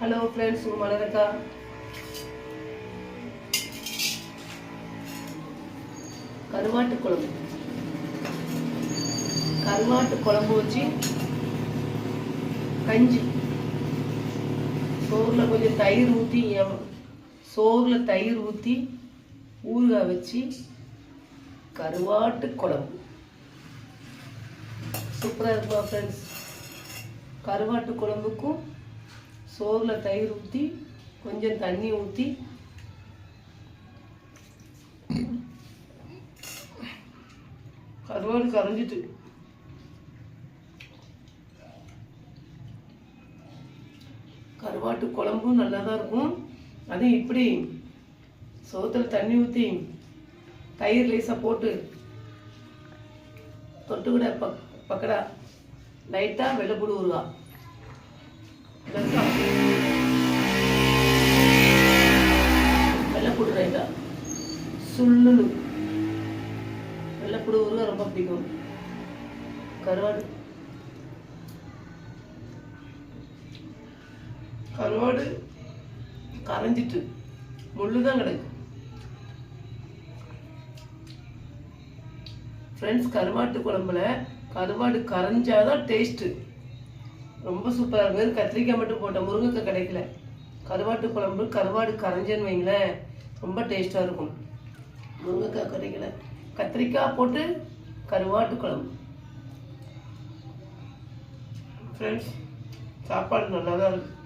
Hello friends, உங்கள் மலரக்கா. கருவாட்டு குழம்பு வச்சு கஞ்சி, சோறில் கொஞ்சம் தயிர் ஊற்றி ஊறுகாய் வச்சு கருவாட்டு குழம்பு சூப்பராக இருக்குமா ஃப்ரெண்ட்ஸ்? கருவாட்டு குழம்புக்கும் சோறில் தயிர் ஊற்றி கொஞ்சம் தண்ணி ஊற்றி கருவாடு கரைஞ்சிட்டு கருவாட்டு குழம்பும் நல்லா தான் இருக்கும். அதுவும் இப்படி சோத்தில் தண்ணி ஊற்றி தயிர் லேசாக போட்டு தொட்டுக்கூட பக்கடா லைட்டாக வெள்ளைப்பூடு ஊறுகாய் வெள்ளைப்பூடு லைட்டாக சுள்ளுன்னு வெள்ளைப்பூடு ஊறுகாய் ரொம்ப பிடிக்கும். கருவாடு கரைஞ்சிட்டு முள்ளு தான் கிடைக்கும் ஃப்ரெண்ட்ஸ். கருவாட்டு குழம்புல கருவாடு கரைஞ்சாதான் டேஸ்ட்டு ரொம்ப சூப்பராக இருக்கும். கத்திரிக்காய் மட்டும் போட்டேன், முருங்கைக்காய் கிடைக்கல. கருவாட்டு குழம்பு கருவாடு கரைஞ்சேன்னு வைங்களேன், ரொம்ப டேஸ்ட்டாக இருக்கும். முருங்கைக்காய் கிடைக்கல, கத்திரிக்காய் போட்டு கருவாட்டு குழம்பு ஃப்ரெண்ட்ஸ். சாப்பாடு நல்லா தான் இருக்குது.